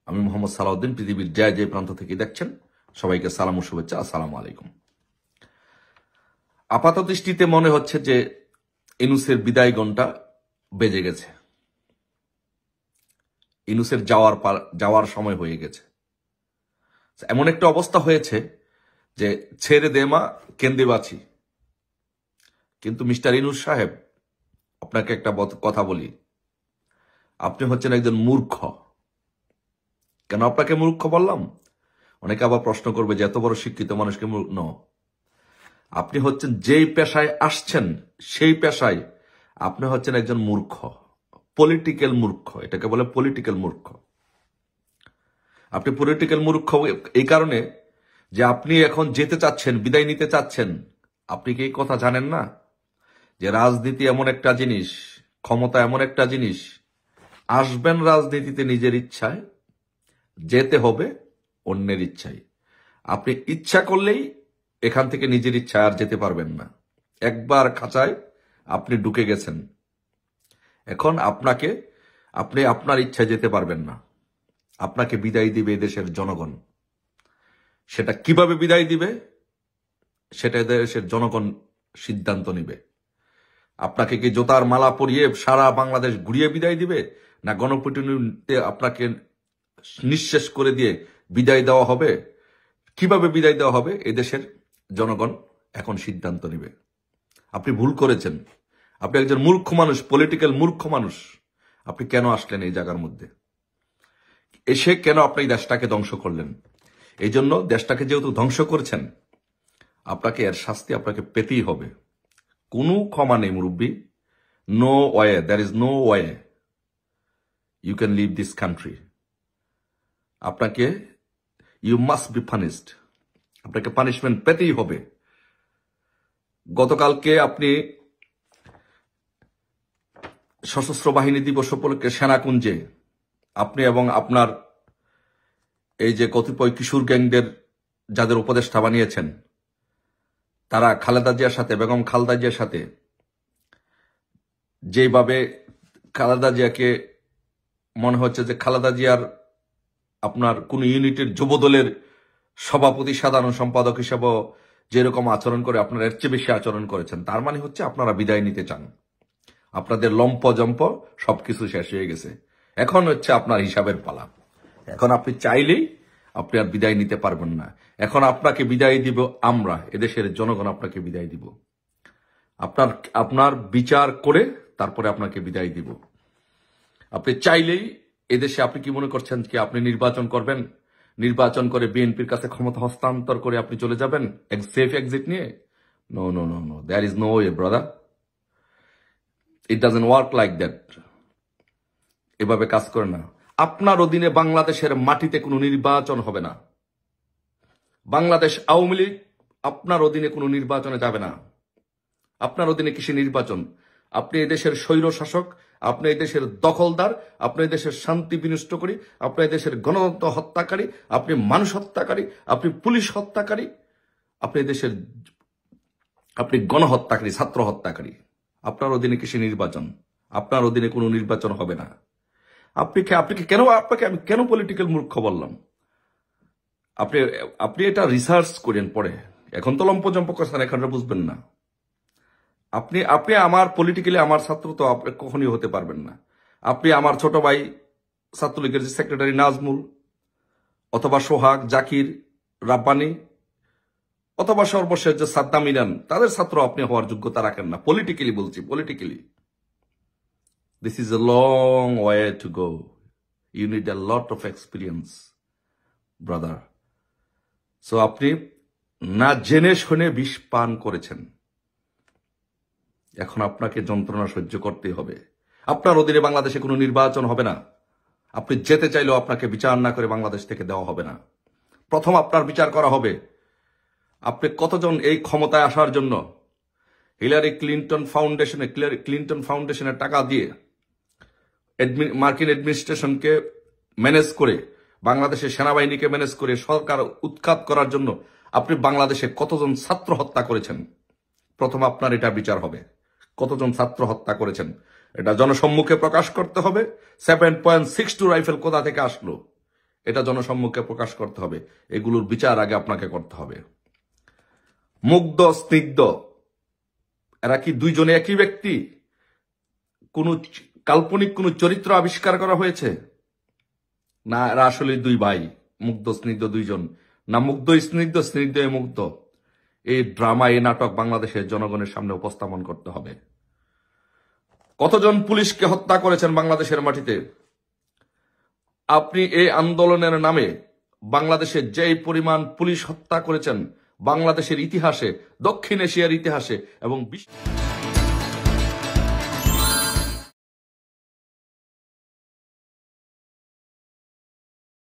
আমি মোহাম্মদ সালাউদ্দিন, পৃথিবীর যে প্রান্ত থেকে দেখছেন সবাইকে সালাম ও শুভেচ্ছা। আসসালামু আলাইকুম। আপাত দৃষ্টিতে মনে হচ্ছে যে ইউনূসের বিদায় ঘণ্টা বেজে গেছে, ইউনূসের যাওয়ার সময় হয়ে গেছে। এমন একটা অবস্থা হয়েছে যে ছেড়ে দে মা কেন্দে বাঁচি। কিন্তু মিস্টার ইউনূস সাহেব, আপনাকে একটা কথা বলি, আপনি হচ্ছেন একজন মূর্খ। কেন আপনাকে মূর্খ বললাম? অনেকে আবার প্রশ্ন করবে যে এত বড় শিক্ষিত মানুষকে মূর্খ। আপনি হচ্ছেন যেই পেশায় আসছেন সেই পেশায় আপনি হচ্ছেন একজন মূর্খ, পলিটিক্যাল মূর্খ। এটাকে বলে পলিটিক্যাল মূর্খ। আপনি পলিটিক্যাল মূর্খ এই কারণে যে আপনি এখন যেতে চাচ্ছেন, বিদায় নিতে চাচ্ছেন। আপনি কি এই কথা জানেন না যে রাজনীতি এমন একটা জিনিস, ক্ষমতা এমন একটা জিনিস, আসবেন রাজনীতিতে নিজের ইচ্ছায়, যেতে হবে অন্যের ইচ্ছায়। আপনি ইচ্ছা করলেই এখান থেকে নিজের ইচ্ছা আর যেতে পারবেন না। একবার খাঁচায় আপনি ঢুকে গেছেন, এখন আপনি আপনার ইচ্ছায় যেতে পারবেন না। আপনাকে বিদায় দিবে দেশের জনগণ। সেটা কিভাবে বিদায় দিবে সেটা দেশের জনগণ সিদ্ধান্ত নিবে। আপনাকে কি জোতার মালা পরিয়ে সারা বাংলাদেশ ঘুরিয়ে বিদায় দিবে, না গণপিটুনিতে আপনাকে নিঃশেষ করে দিয়ে বিদায় দেওয়া হবে? কিভাবে বিদায় দেওয়া হবে এদেশের জনগণ এখন সিদ্ধান্ত নিবে। আপনি ভুল করেছেন, আপনি একজন মূর্খ মানুষ, পলিটিক্যাল মূর্খ মানুষ। আপনি কেন আসলেন এই জায়গার মধ্যে? এসে কেন আপনি দেশটাকে ধ্বংস করলেন? এই জন্য দেশটাকে যেহেতু ধ্বংস করছেন, আপনাকে এর শাস্তি আপনাকে পেতেই হবে। কোনো ক্ষমা নেই মুরব্বী। No way, there is no way you can leave this country. আপনাকে ইউ মাস্ট বি পানিশড। আপনাকে পানিশমেন্ট পেতেই হবে। গতকালকে আপনি সশস্ত্র বাহিনী দিবস উপলক্ষে সেনাকুঞ্জে আপনি এবং আপনার এই যে কতিপয় কিশোর গ্যাংদের যাদের উপদেষ্টা বানিয়েছেন, তারা খালেদা জিয়ার সাথে, বেগম খালেদা জিয়ার সাথে যেভাবে খালেদা জিয়াকে মনে হচ্ছে যে খালেদা জিয়ার আপনার কোন ইউনিটের যুবদলের সভাপতি, সাধারণ সম্পাদক হিসেবে যেরকম আচরণ করে আপনারা এর চেয়ে বেশি আচরণ করেছেন। তার মানে হচ্ছে আপনারা বিদায় নিতে চান। আপনাদের লম্প জম্প সবকিছু শেষ হয়ে গেছে। এখন হচ্ছে আপনার হিসাবের পালা। এখন আপনি চাইলেই আপনি আর বিদায় নিতে পারবেন না। এখন আপনাকে বিদায় দিব আমরা, এদেশের জনগণ আপনাকে বিদায় দিব। আপনার বিচার করে তারপরে আপনাকে বিদায় দিব। আপনি চাইলেই এদেশে, আপনি কি মনে করছেন কি আপনি নির্বাচন করবেন, নির্বাচন করে বিএনপির কাছে ক্ষমতা হস্তান্তর করে আপনি চলে যাবেন সেফ এক্সিট নিয়ে? No no no no, there is no way brother. It doesn't work like that. এভাবে কাজ করে না। আপনার অধীনে বাংলাদেশের মাটিতে কোনো নির্বাচন হবে না। বাংলাদেশ আওয়ামী লীগ আপনার অধীনে কোনো নির্বাচনে যাবে না। আপনার অধীনে কিসে নির্বাচন? আপনি এদেশের স্বৈর শাসক, আপনি এদেশের দখলদার, আপনি এদেশের শান্তি বিনষ্টকারী, আপনি এদেশের গণতন্ত্র হত্যাকারী, আপনি মানুষ হত্যাকারী, আপনি পুলিশ হত্যাকারী, আপনি গণহত্যাকারী, ছাত্র হত্যাকারী। আপনার অধীনে কিসে নির্বাচন? আপনার অধীনে কোনো নির্বাচন হবে না। আপনাকে আমি কেন পলিটিক্যাল মূর্খ বললাম? আপনি এটা রিসার্চ করেন পরে। এখন তো লম্পজম্প করছেন, এখন বুঝবেন না। আপনি আমার পলিটিক্যালি আমার ছাত্র তো আপনি কখনই হতে পারবেন না। আপনি আমার ছোট ভাই ছাত্রলীগের যে সেক্রেটারি নাজমুল, অথবা সোহাগ, জাকির, রাব্বানি, অথবা সর্বশেষ যে সাদ্দাম ইরান, তাদের ছাত্র আপনি হওয়ার যোগ্যতা রাখেন না। পলিটিক্যালি বলছি, politically. This is a long way to go. You need a lot of experience brother. So আপনি না জেনে শুনে বিষ পান করেছেন। এখন আপনাকে যন্ত্রণা সহ্য করতে হবে। আপনার অধীনে বাংলাদেশে কোনো নির্বাচন হবে না। আপনি যেতে চাইলেও আপনাকে বিচার না করে বাংলাদেশ থেকে দেওয়া হবে না। প্রথম আপনার বিচার করা হবে আপনি কতজন এই ক্ষমতায় আসার জন্য হিলারি ক্লিন্টন ফাউন্ডেশনের টাকা দিয়ে মার্কিন অ্যাডমিনিস্ট্রেশনকে ম্যানেজ করে, বাংলাদেশের সেনাবাহিনীকে ম্যানেজ করে সরকার উৎখাত করার জন্য আপনি বাংলাদেশে কতজন ছাত্র হত্যা করেছেন। প্রথম আপনার এটা বিচার হবে, কতজন ছাত্র হত্যা করেছেন। এটা জনসম্মুখে প্রকাশ করতে হবে। 7.62 রাইফেল কোথা থেকে আসলো এটা জনসম্মুখে প্রকাশ করতে হবে। এগুলোর বিচার আগে আপনাকে করতে হবে। মুগ্ধ, স্নিগ্ধ, এরা কি দুইজনে একই ব্যক্তি? কোন কাল্পনিক কোন চরিত্র আবিষ্কার করা হয়েছে? না, এরা আসলে দুই ভাই, মুগ্ধ স্নিগ্ধ দুইজন, না মুগ্ধ স্নিগ্ধ, স্নিগ্ধ মুগ্ধ। এই ড্রামা, এই নাটক বাংলাদেশের জনগণের সামনে উপস্থাপন করতে হবে। কতজন পুলিশকে হত্যা করেছেন বাংলাদেশের মাটিতে? আপনি এই আন্দোলনের নামে বাংলাদেশে যেই পরিমাণ পুলিশ হত্যা করেছেন, বাংলাদেশের ইতিহাসে, দক্ষিণ এশিয়ার ইতিহাসে এবং বিশ্ব